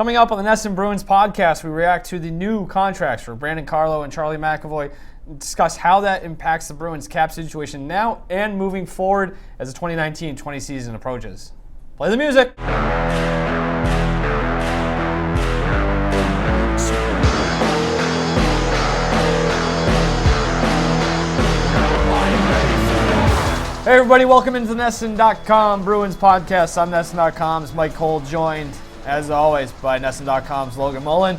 Coming up on the NESN Bruins podcast, we react to the new contracts for Brandon Carlo and Charlie McAvoy, and discuss how that impacts the Bruins' cap situation now and moving forward as the 2019-20 season approaches. Play the music. Hey everybody, welcome into the NESN.com Bruins podcast. I'm NESN.com's Mike Cole, joined as always by NESN.com's Logan Mullen.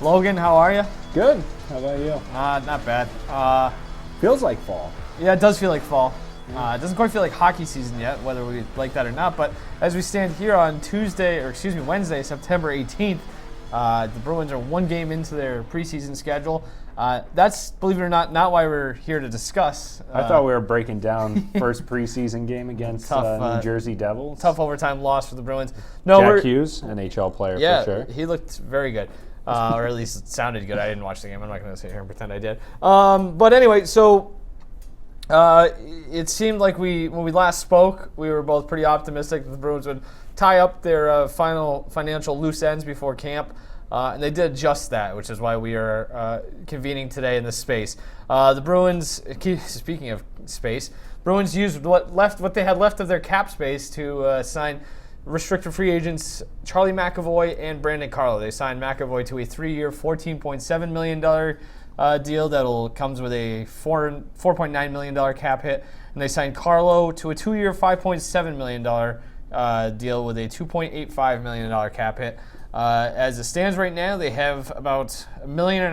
Logan, how are you? Good. How about you? Not bad. Feels like fall. Yeah, it does feel like fall. It doesn't quite feel like hockey season yet, whether we like that or not. But as we stand here on Wednesday, September 18th, the Bruins are one game into their preseason schedule. That's, believe it or not why we're here to discuss. I thought we were breaking down first preseason game against New Jersey Devils. Tough overtime loss for the Bruins. Jack Hughes, NHL player for sure. He looked very good, or at least it sounded good. I didn't watch the game. I'm not going to sit here and pretend I did. But anyway, so it seemed like when we last spoke, we were both pretty optimistic that the Bruins would tie up their final financial loose ends before camp. And they did just that, which is why we are convening today in this space. The Bruins, speaking of space, Bruins used what they had left of their cap space to sign restricted free agents Charlie McAvoy and Brandon Carlo. They signed McAvoy to a 3-year, $14.7 million deal that comes with a $4.9 million cap hit. And they signed Carlo to a 2-year, $5.7 million deal with a $2.85 million cap hit. As it stands right now, they have about $1.5 million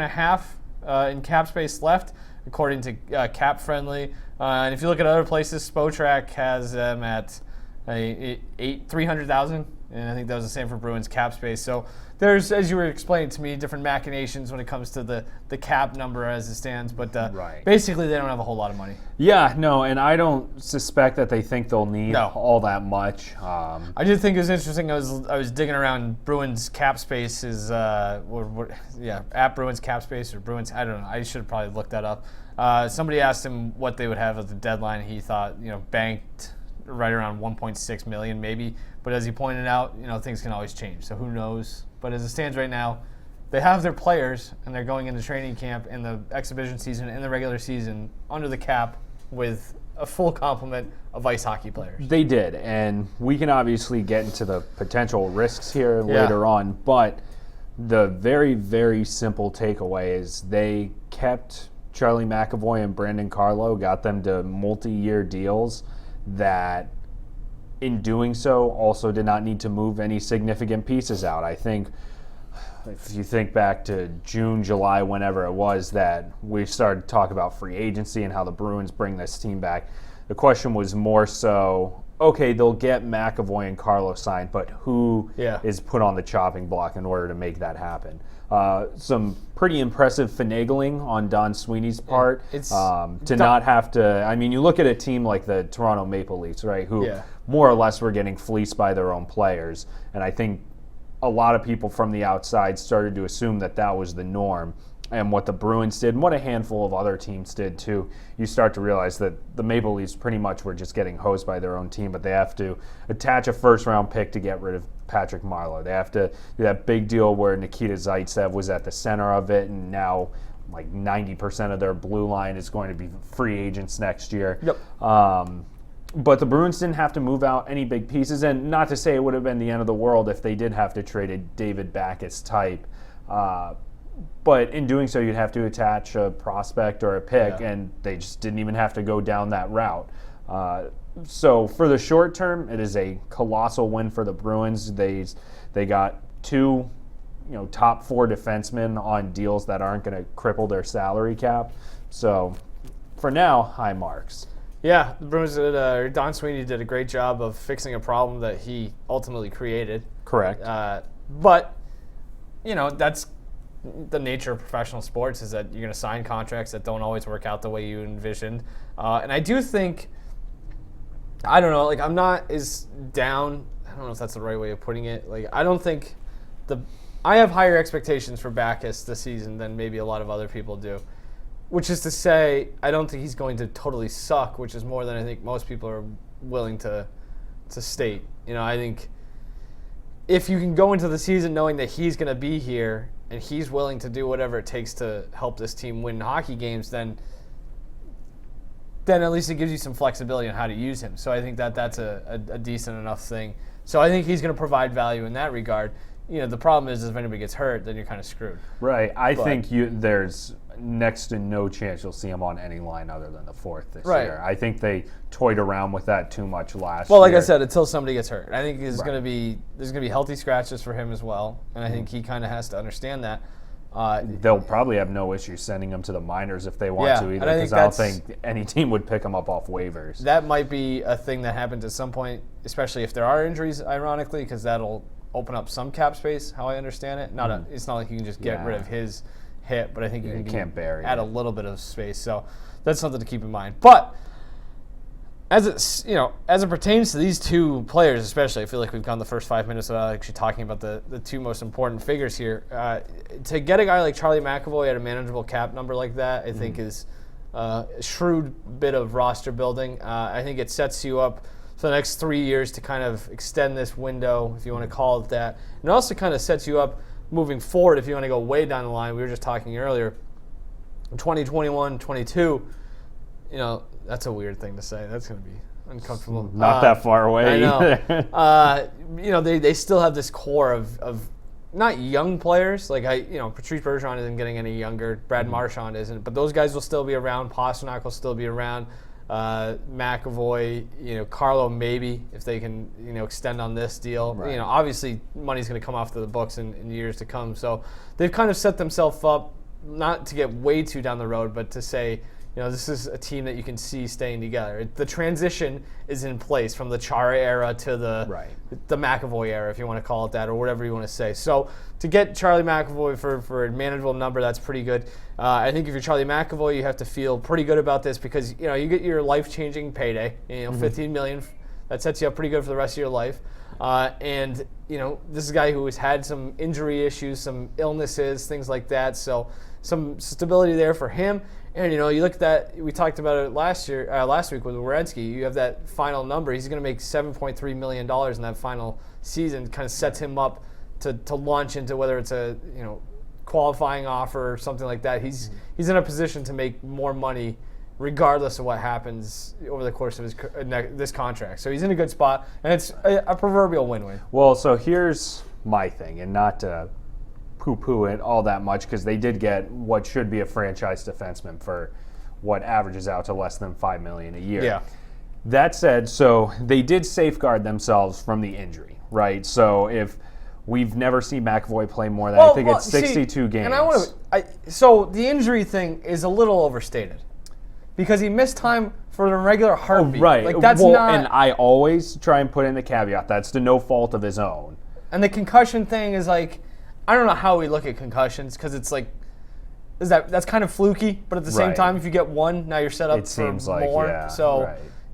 in cap space left, according to Cap Friendly. And if you look at other places, Spotrac has them at $300,000, and I think that was the same for Bruins cap space. So there's, as you were explaining to me, different machinations when it comes to the cap number as it stands. But basically, they don't have a whole lot of money. Yeah, no, and I don't suspect that they think they'll need all that much. I did think it was interesting. I was digging around Bruins cap space at Bruins cap space or Bruins. I don't know. I should have probably looked that up. Somebody asked him what they would have at the deadline. He thought, banked right around 1.6 million maybe. But as he pointed out, things can always change. So who knows? But as it stands right now, they have their players, and they're going into training camp in the exhibition season and the regular season under the cap with a full complement of ice hockey players. They did, and we can obviously get into the potential risks here later on, but the very, very simple takeaway is they kept Charlie McAvoy and Brandon Carlo, got them to multi-year deals that in doing so also did not need to move any significant pieces out. I think if you think back to June, July, whenever it was that we started to talk about free agency and how the Bruins bring this team back, the question was more so, okay, they'll get McAvoy and Carlo signed, but who is put on the chopping block in order to make that happen? Some pretty impressive finagling on Don Sweeney's part not have to. I mean, you look at a team like the Toronto Maple Leafs, right, who more or less were getting fleeced by their own players, and I think a lot of people from the outside started to assume that was the norm. And what the Bruins did, and what a handful of other teams did too, you start to realize that the Maple Leafs pretty much were just getting hosed by their own team, but they have to attach a first-round pick to get rid of Patrick Marleau. They have to do that big deal where Nikita Zaitsev was at the center of it, and now like 90% of their blue line is going to be free agents next year. Yep. But the Bruins didn't have to move out any big pieces, and not to say it would have been the end of the world if they did have to trade a David Backes type. But in doing so, you'd have to attach a prospect or a pick, and they just didn't even have to go down that route. So for the short term, it is a colossal win for the Bruins. They got two, top 4 defensemen on deals that aren't going to cripple their salary cap. So for now, high marks. Yeah, the Bruins Don Sweeney did a great job of fixing a problem that he ultimately created. Correct. But that's the nature of professional sports, is that you're going to sign contracts that don't always work out the way you envisioned. And I do think, I don't know, I'm not as down. I don't know if that's the right way of putting it. I don't think I have higher expectations for Backes this season than maybe a lot of other people do. Which is to say, I don't think he's going to totally suck, which is more than I think most people are willing to state. I think if you can go into the season knowing that he's going to be here and he's willing to do whatever it takes to help this team win hockey games, then at least it gives you some flexibility on how to use him. So I think that's a decent enough thing. So I think he's going to provide value in that regard. The problem is if anybody gets hurt, then you're kind of screwed. Right. I think there's next to no chance you'll see him on any line other than the fourth this year. I think they toyed around with that too much last year. Well, like I said, until somebody gets hurt. I think there's going to be healthy scratches for him as well, and I think he kind of has to understand that. They'll probably have no issue sending him to the minors if they want to either, because I don't think any team would pick him up off waivers. That might be a thing that happens at some point, especially if there are injuries, ironically, because that'll open up some cap space, how I understand it. It's not like you can just get rid of his hit, but I think you can add a little bit of space. So that's something to keep in mind. But as it pertains to these two players, especially, I feel like we've gone the first 5 minutes without actually talking about the two most important figures here. To get a guy like Charlie McAvoy at a manageable cap number like that, I think is a shrewd bit of roster building. I think it sets you up for the next 3 years to kind of extend this window, if you want to call it that. And it also kind of sets you up moving forward if you want to go way down the line. We were just talking earlier, 2021, 22, that's a weird thing to say. That's going to be uncomfortable. Not that far away. I know. They still have this core of not young players. Like Patrice Bergeron isn't getting any younger. Brad Marchand isn't. But those guys will still be around. Pasternak will still be around. McAvoy, Carlo maybe if they can extend on this deal. Right. Obviously money's going to come off the books in years to come. So they've kind of set themselves up not to get way too down the road, but to say, this is a team that you can see staying together. The transition is in place from the Chara era to the McAvoy era, if you want to call it that, or whatever you want to say. So to get Charlie McAvoy for a manageable number, that's pretty good. I think if you're Charlie McAvoy, you have to feel pretty good about this because you get your life-changing payday. $15 million, that sets you up pretty good for the rest of your life. And this is a guy who has had some injury issues, some illnesses, things like that. So some stability there for him. And you look at that. We talked about it last week with Werenski. You have that final number. He's going to make $7.3 million in that final season. Kind of sets him up to launch into whether it's a qualifying offer or something like that. He's in a position to make more money regardless of what happens over the course of this contract. So he's in a good spot, and it's a proverbial win-win. Well, so here's my thing, and not to poo-poo it all that much, because they did get what should be a franchise defenseman for what averages out to less than $5 million a year. Yeah. That said, so they did safeguard themselves from the injury, right? So if we've never seen McAvoy play more than I think it's 62 games. And so the injury thing is a little overstated because he missed time for the regular heartbeat. Oh, right. Like that's not. And I always try and put in the caveat that's to no fault of his own. And the concussion thing is like, I don't know how we look at concussions because it's like, that's kind of fluky, but at the same time, if you get one, now you're set up for more.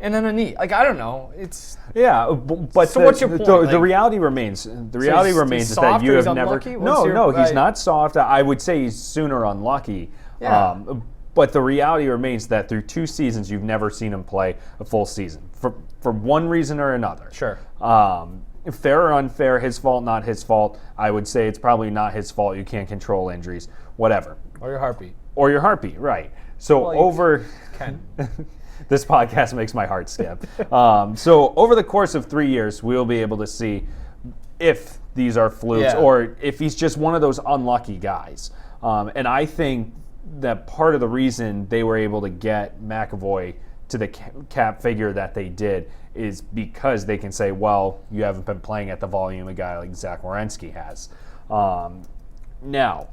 And then a knee. Like, I don't know. It's but so what's your point? The reality remains. The reality remains is that you have never. No, he's not soft. I would say he's sooner unlucky. Yeah. But the reality remains that through 2 seasons, you've never seen him play a full season for one reason or another. Sure. Fair or unfair, his fault, not his fault. I would say it's probably not his fault. You can't control injuries, whatever. Or your heartbeat. Right. So this podcast makes my heart skip. So over the course of 3 years, we'll be able to see if these are flukes or if he's just one of those unlucky guys. And I think that part of the reason they were able to get McAvoy to the cap figure that they did is because they can say, well, you haven't been playing at the volume a guy like Zach Werenski has. Now,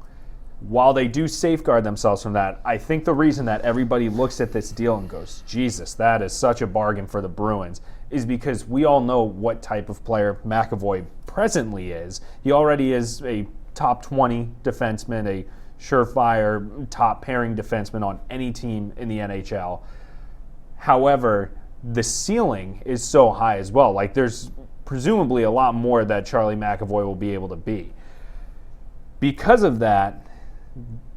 while they do safeguard themselves from that, I think the reason that everybody looks at this deal and goes, Jesus, that is such a bargain for the Bruins, is because we all know what type of player McAvoy presently is. He already is a top 20 defenseman, a surefire top pairing defenseman on any team in the NHL. However, the ceiling is so high as well. Like, there's presumably a lot more that Charlie McAvoy will be able to be. Because of that,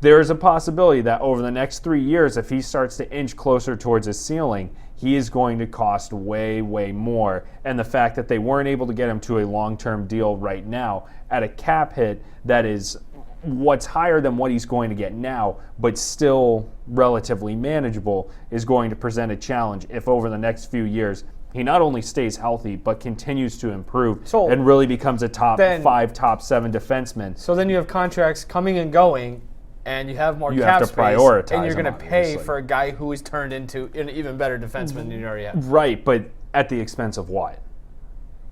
there's a possibility that over the next 3 years, if he starts to inch closer towards his ceiling, he is going to cost way, way more. And the fact that they weren't able to get him to a long-term deal right now at a cap hit that is what's higher than what he's going to get now, but still relatively manageable, is going to present a challenge if over the next few years he not only stays healthy but continues to improve and really becomes a top 5, top 7 defenseman. So then you have contracts coming and going, and you have more You cap have to space, prioritize and you're going to them, pay obviously. for a guy who is turned into an even better defenseman than you already have. Right, but at the expense of what?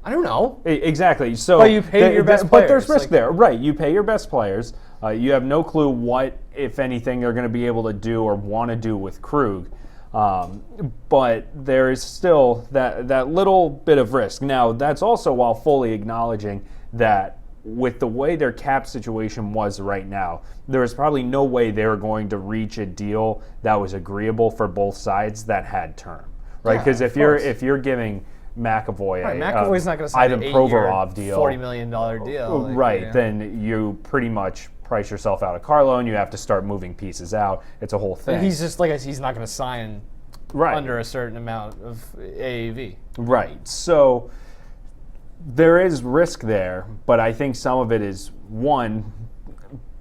I don't know. Exactly. So, But you pay your best but there's players, risk there, right? You pay your best players. You have no clue what, if anything, they're going to be able to do or want to do with Krug. But there is still that little bit of risk. Now, that's also while fully acknowledging that with the way their cap situation was right now, there was probably no way they were going to reach a deal that was agreeable for both sides that had term, right? Because if you're giving McAvoy McAvoy's not going to sign Ivan an Provorov deal, $40 million deal. right? Then you pretty much price yourself out of Carlo, and you have to start moving pieces out. It's a whole thing. And he's just he's not going to sign under a certain amount of AAV. Right. So there is risk there, but I think some of it is, one,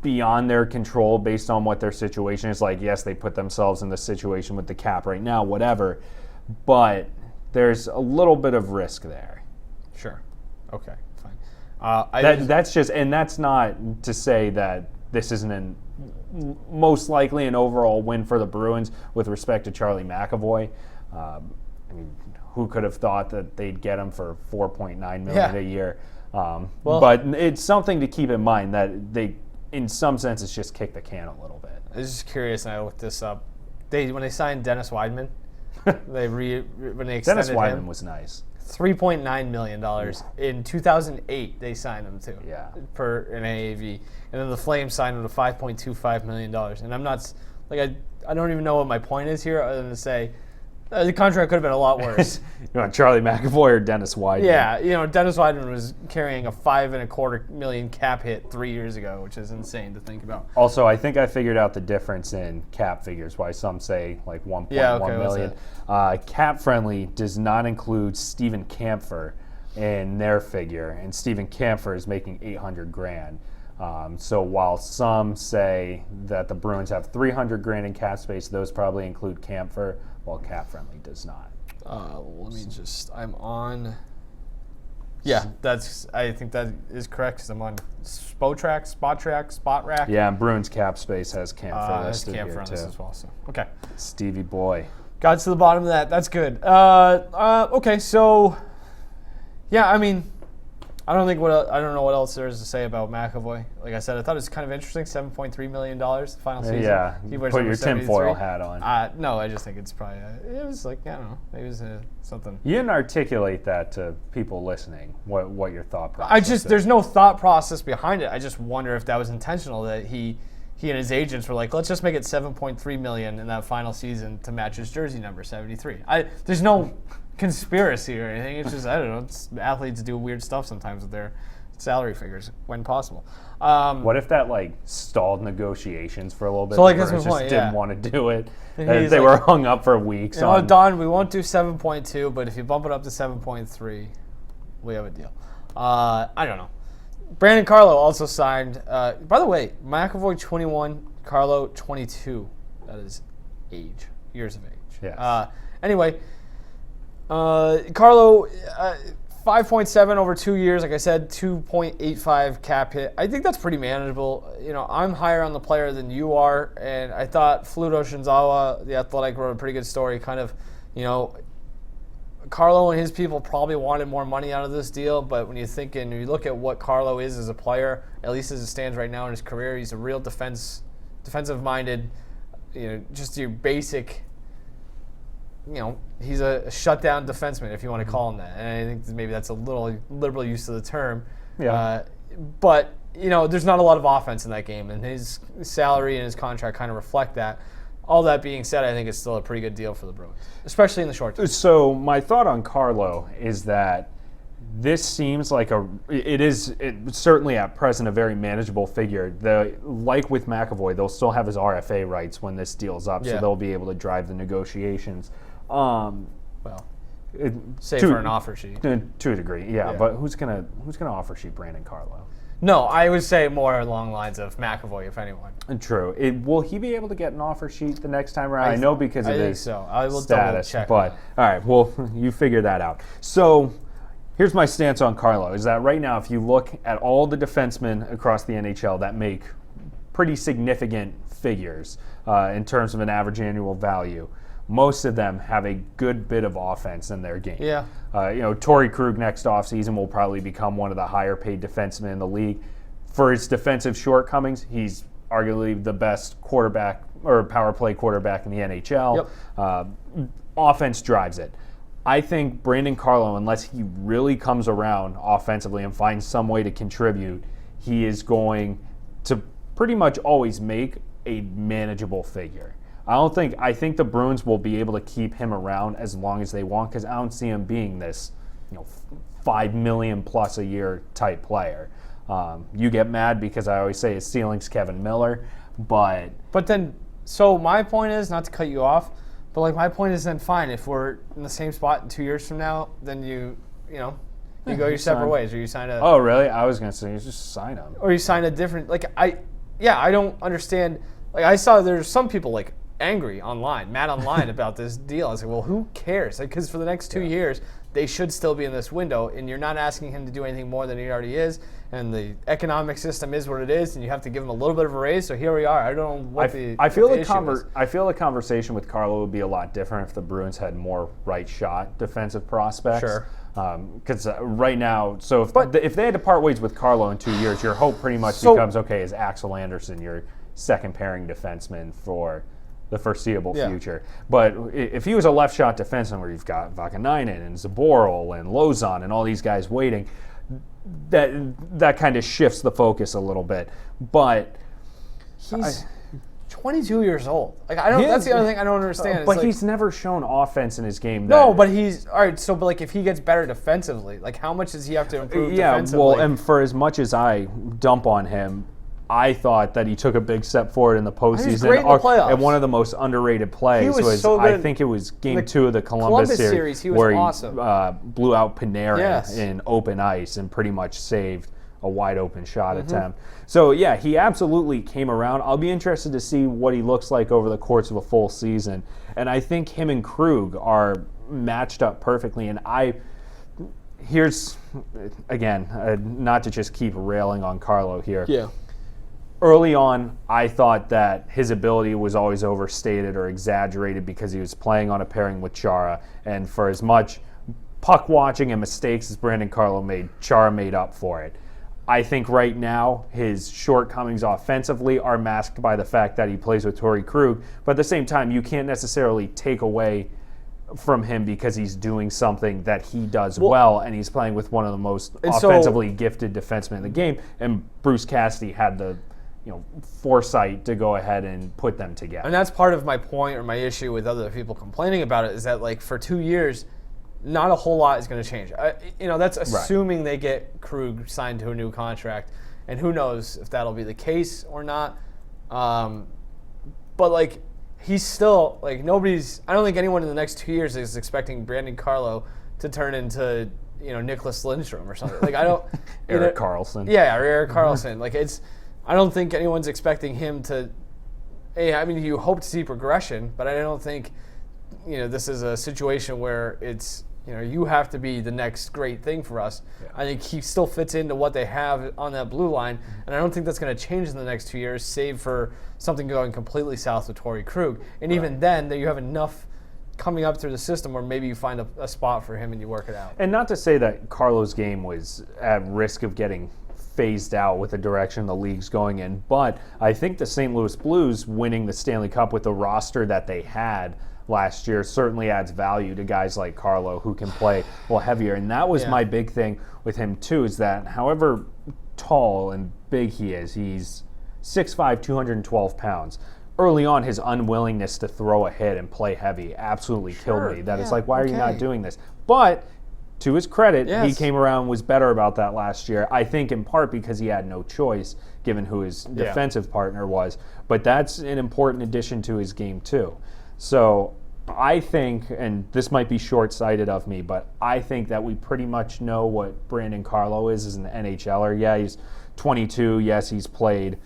beyond their control based on what their situation is. Like, yes, they put themselves in the situation with the cap right now, whatever, but there's a little bit of risk there. Sure. Okay, fine. That's just, and that's not to say that this isn't most likely an overall win for the Bruins with respect to Charlie McAvoy. I mean, who could have thought that they'd get him for $4.9 million a year? But it's something to keep in mind that they, in some sense, it's just kick the can a little bit. I was just curious, and I looked this up. When they signed Dennis Weidman, when they extended Dennis Weidman him, was nice. $3.9 million. In 2008, they signed him too. Yeah. Per an AAV, and then the Flames signed him to $5.25 million. And I'm not I don't even know what my point is here, other than to say the contract could have been a lot worse. You want Charlie McAvoy or Dennis Weidman? Yeah, Dennis Weidman was carrying a $5.25 million cap hit 3 years ago, which is insane to think about. Also, I think I figured out the difference in cap figures, why some say like 1.1 million. Cap Friendly does not include Steven Kampfer in their figure, and Steven Kampfer is making $800,000. So while some say that the Bruins have $300,000 in cap space, those probably include Kampfer, while Cap Friendly does not. Let me just. I'm on. Yeah, I think that is correct because I'm on Spot Rack. Yeah, and Bruins cap space has Kampfer listed Kampfer here on too. this as well. So okay, Stevie boy. got to the bottom of that. That's good. Okay, so yeah, I mean, I don't know what else there is to say about McAvoy. Like I said, I thought it was kind of interesting. $7.3 million the final season. Yeah, He wears put number your 73. tinfoil hat on. No, I just think it's probably it was like, I don't know, maybe it was something. You didn't articulate that to people listening. What your thought process is. There's no thought process behind it. I just wonder if that was intentional, that he and his agents were like, let's just make it $7.3 million in that final season to match his jersey number 73. There's no conspiracy or anything. It's just, I don't know, athletes do weird stuff sometimes with their salary figures when possible. What if that stalled negotiations for a little bit? So, the that's my Bruins just point, didn't want to do it. And They were hung up for weeks. Don, we won't do 7.2, but if you bump it up to 7.3, we have a deal. I don't know. Brandon Carlo also signed. By the way, McAvoy 21, Carlo 22. That is years of age. Yes. Anyway, Carlo, 5.7 over 2 years. Like I said, 2.85 cap hit. I think that's pretty manageable. I'm higher on the player than you are, and I thought Fluto Shinzawa, the Athletic, wrote a pretty good story. Kind of, Carlo and his people probably wanted more money out of this deal, but when you look at what Carlo is as a player, at least as it stands right now in his career, he's a real defensive-minded, just your basic. He's a shutdown defenseman, if you want to call him that. And I think maybe that's a little liberal use of the term. Yeah. But, there's not a lot of offense in that game, and his salary and his contract kind of reflect that. All that being said, I think it's still a pretty good deal for the Bruins, especially in the short term. So my thought on Carlo is that this seems like it's certainly at present a very manageable figure. Like with McAvoy, they'll still have his RFA rights when this deal's up, so they'll be able to drive the negotiations. Save for an offer sheet. To a degree, yeah. But who's gonna offer sheet Brandon Carlo? No, I would say more along the lines of McAvoy, if anyone. True. Will he be able to get an offer sheet the next time around? I know because of his so. I will status. Double check. But all right, well, you figure that out. So here's my stance on Carlo: is that right now, if you look at all the defensemen across the NHL that make pretty significant figures in terms of an average annual value, most of them have a good bit of offense in their game. Yeah. Torrey Krug next offseason will probably become one of the higher paid defensemen in the league. For his defensive shortcomings, he's arguably the best quarterback or power play quarterback in the NHL. Yep. Offense drives it. I think Brandon Carlo, unless he really comes around offensively and finds some way to contribute, he is going to pretty much always make a manageable figure. I think the Bruins will be able to keep him around as long as they want, because I don't see him being this, $5 million plus a year type player. You get mad because I always say his ceiling's Kevin Miller, but then, so my point is, not to cut you off, but my point is then fine, if we're in the same spot in 2 years from now, then you go your separate ways, or you sign a. Oh really? I was gonna say you just sign him, or you sign a different. I don't understand. I saw there's some people angry online, mad online about this deal. I was like, well, who cares? Because for the next 2 years, they should still be in this window, and you're not asking him to do anything more than he already is, and the economic system is what it is, and you have to give him a little bit of a raise. So here we are. I don't know what I feel the conversation with Carlo would be a lot different if the Bruins had more right shot defensive prospects. Sure. Because right now, so if they had to part ways with Carlo in 2 years, your hope pretty much becomes, okay, is Axel Anderson your second pairing defenseman for the foreseeable future. But if he was a left shot defenseman where you've got Vakanainen and Zaboral and Lozon and all these guys waiting, that kind of shifts the focus a little bit. But he's 22 years old. That's the other thing I don't understand. But he's never shown offense in his game. No, but he's all right. So, but if he gets better defensively, how much does he have to improve defensively? Well, and for as much as I dump on him, I thought that he took a big step forward in the postseason. He was great in the playoffs. And one of the most underrated plays was so good. I think it was Game 2 of the Columbus series he was where awesome. He blew out Panarin in open ice and pretty much saved a wide open shot attempt. So yeah, he absolutely came around. I'll be interested to see what he looks like over the course of a full season. And I think him and Krug are matched up perfectly. And here's again, not to just keep railing on Carlo here. Yeah. Early on, I thought that his ability was always overstated or exaggerated because he was playing on a pairing with Chara. And for as much puck watching and mistakes as Brandon Carlo made, Chara made up for it. I think right now his shortcomings offensively are masked by the fact that he plays with Torrey Krug. But at the same time, you can't necessarily take away from him because he's doing something that he does well, and he's playing with one of the most offensively gifted defensemen in the game. And Bruce Cassidy had the foresight to go ahead and put them together. And that's part of my point or my issue with other people complaining about it, is that for 2 years, not a whole lot is going to change. That's assuming they get Krug signed to a new contract, and who knows if that'll be the case or not. But he's still nobody's. I don't think anyone in the next 2 years is expecting Brandon Carlo to turn into Nicholas Lindstrom or something. I don't. Erik Karlsson. Yeah, or Erik Karlsson. I don't think anyone's expecting him to. You hope to see progression, but I don't think this is a situation where it's you have to be the next great thing for us. Yeah. I think he still fits into what they have on that blue line, and I don't think that's going to change in the next 2 years, save for something going completely south with Torrey Krug. And even then, you have enough coming up through the system where maybe you find a spot for him and you work it out. And not to say that Carlo's game was at risk of getting phased out with the direction the league's going in, but I think the St. Louis Blues winning the Stanley Cup with the roster that they had last year certainly adds value to guys like Carlo who can play heavier. And that was my big thing with him too, is that however tall and big he is, he's 6'5", 212 pounds. Early on, his unwillingness to throw a hit and play heavy absolutely killed me. That it's why are you not doing this? But to his credit, Yes. he came around and was better about that last year. I think in part because he had no choice, given who his defensive partner was. But that's an important addition to his game, too. So I think, and this might be short-sighted of me, but I think that we pretty much know what Brandon Carlo is as an NHLer. Yeah, he's 22. Yes, he's played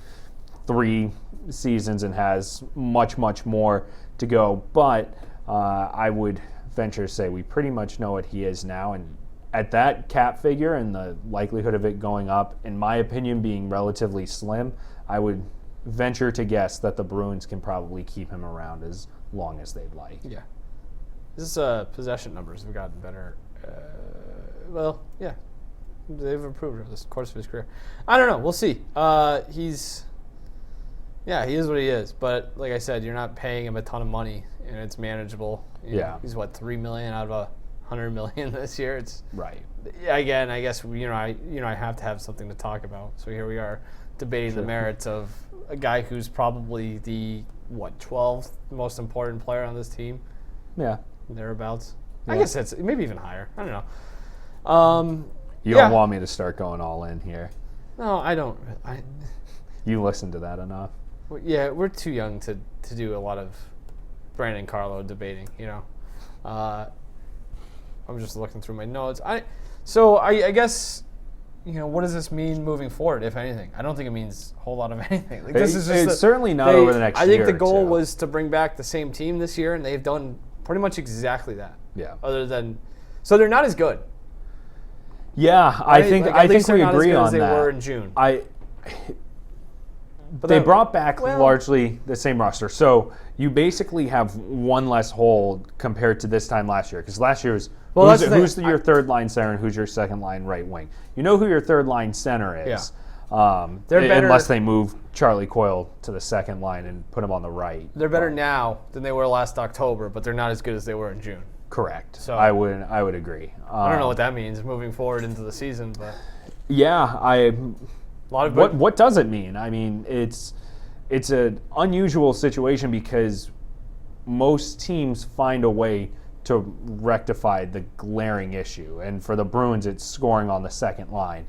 3 seasons and has much, much more to go. But I would venture to say we pretty much know what he is now. And at that cap figure and the likelihood of it going up, in my opinion, being relatively slim, I would venture to guess that the Bruins can probably keep him around as long as they'd like. Yeah. This possession numbers have gotten better. Well, yeah. They've improved over the course of his career. I don't know. We'll see. He is what he is. But like I said, you're not paying him a ton of money, and it's manageable. You know, he's what, $3 million out of $100 million this year. It's right. Again, I guess I have to have something to talk about. So here we are debating the merits of a guy who's probably the 12th most important player on this team. Yeah, thereabouts. Yeah. I guess it's maybe even higher. I don't know. You don't want me to start going all in here. No, I don't. You listen to that enough. Yeah, we're too young to do a lot of Brandon Carlo debating. I'm just looking through my notes. I guess, what does this mean moving forward, if anything? I don't think it means a whole lot of anything. Like, this is just certainly not over the next year. I think the goal was to bring back the same team this year, and they've done pretty much exactly that. Yeah. So they're not as good. Yeah, right? I think we agree on that. As good as they were in June. They brought back largely the same roster. So you basically have one less hole compared to this time last year. Because last year was who's your third line center and who's your second line right wing. You know who your third line center is. Yeah. They're better, unless they move Charlie Coyle to the second line and put him on the right. They're better now than they were last October, but they're not as good as they were in June. Correct. So I would agree. I don't know what that means moving forward into the season, but yeah, what does it mean? I mean, it's an unusual situation because most teams find a way to rectify the glaring issue, and for the Bruins, it's scoring on the second line.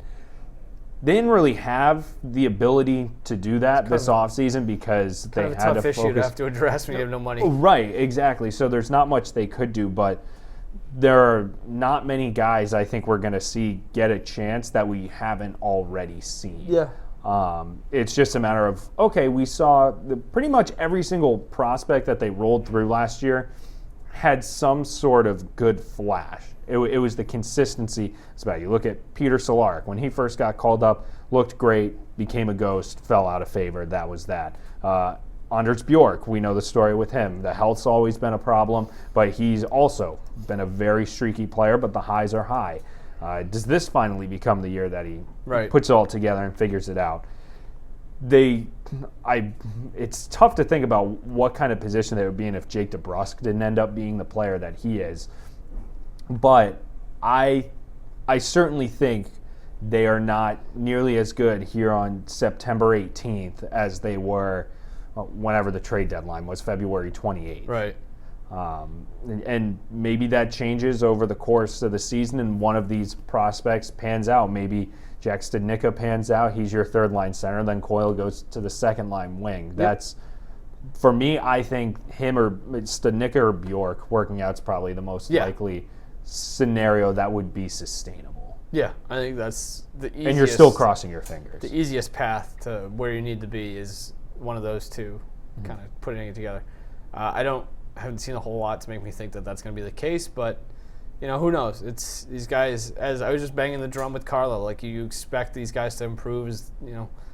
They didn't really have the ability to do that this offseason because they had to focus. Kind of a tough issue to have to address when you have no money. Right, exactly. So there's not much they could do, but there are not many guys I think we're going to see get a chance that we haven't already seen. Yeah. It's just a matter of, okay, we saw pretty much every single prospect that they rolled through last year had some sort of good flash. It was the consistency. It's about, you look at Peter Cehlarik. When he first got called up, looked great, became a ghost, fell out of favor. That was that. Anders Bjork, we know the story with him. The health's always been a problem, but he's also been a very streaky player, but the highs are high. Does this finally become the year that he puts it all together and figures it out? It's tough to think about what kind of position they would be in if Jake DeBrusk didn't end up being the player that he is. But I certainly think they are not nearly as good here on September 18th as they were whenever the trade deadline was, February 28th. Right. And maybe that changes over the course of the season and one of these prospects pans out. Maybe Jack Studnicka pans out. He's your third line center. Then Coyle goes to the second line wing. Yep. That's, for me, I think him or Studnicka or Bjork working out is probably the most likely scenario that would be sustainable. Yeah, I think that's the easiest. And you're still crossing your fingers. The easiest path to where you need to be is one of those two, kind of putting it together. I haven't seen a whole lot to make me think that that's going to be the case, but who knows? It's these guys. As I was just banging the drum with Carlo, like you expect these guys to improve as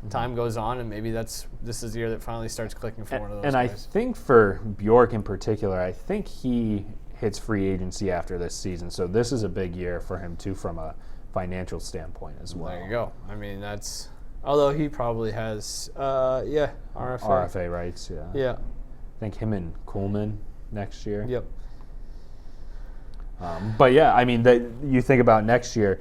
time goes on, and maybe this is the year that finally starts clicking for one of those. And guys. I think for Bjork in particular, I think he hits free agency after this season, so this is a big year for him too, from a financial standpoint as well. There you go. I mean, that's, although he probably has RFA rights. Yeah. I think him and Kuhlman next year. Yep. But yeah, I mean, you think about next year,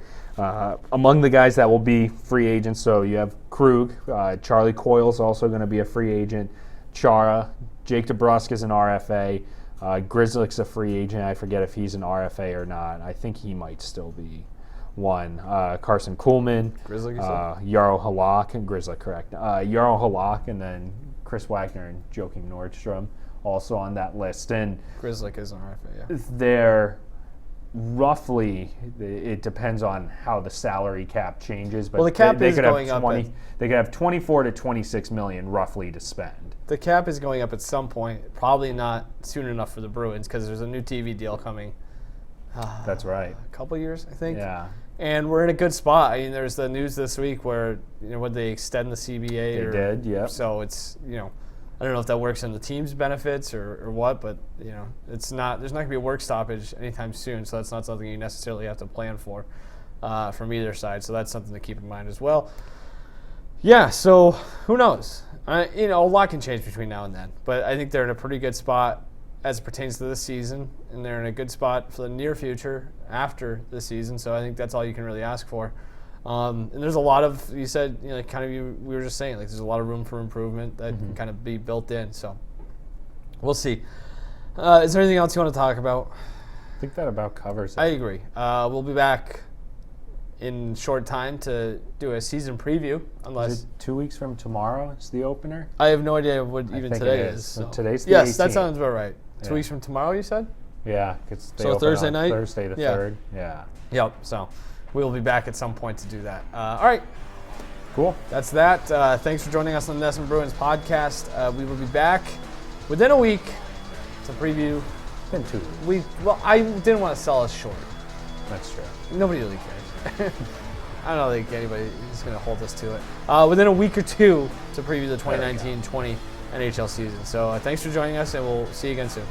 among the guys that will be free agents, so you have Krug, Charlie Coyle's also going to be a free agent, Chara, Jake DeBrusk is an RFA, Grizzlick's a free agent. I forget if he's an RFA or not. I think he might still be one. Carson Kuhlman, Grizzlick, Jarl Halak, and Grizzlick, correct. Jarl Halak, and then Chris Wagner and Joakim Nordstrom also on that list. And Grizzlick is an RFA, yeah. They're roughly, it depends on how the salary cap changes, but well, the cap they is could going have up. They could have 24 to 26 million roughly to spend. The cap is going up at some point, probably not soon enough for the Bruins because there's a new TV deal coming. That's right. A couple years, I think. Yeah. And we're in a good spot. I mean, there's the news this week where, would they extend the CBA? They did, yeah. So it's, I don't know if that works in the team's benefits or what, but, it's not. There's not going to be a work stoppage anytime soon, so that's not something you necessarily have to plan for from either side. So that's something to keep in mind as well. Yeah, so who knows? A lot can change between now and then, but I think they're in a pretty good spot as it pertains to this season, and they're in a good spot for the near future after the season. So I think that's all you can really ask for. And there's a lot of, you said, we were just saying, there's a lot of room for improvement that can kind of be built in. So we'll see. Is there anything else you want to talk about? I think that about covers it. I agree. We'll be back in short time to do a season preview, unless is it 2 weeks from tomorrow it's the opener? I have no idea what even today is. So today's the yes, 18th. that sounds about right. 2 weeks from tomorrow, you said? Yeah, because so Thursday night, Thursday the 3rd. Yeah. Yep. So we will be back at some point to do that. All right. Cool. That's that. Thanks for joining us on the NESN Bruins podcast. We will be back within a week to preview. Been 2 weeks. I didn't want to sell us short. That's true. Nobody really cares. I don't think anybody is going to hold us to it. Within a week or two to preview the 2019-20 NHL season. So thanks for joining us, and we'll see you again soon.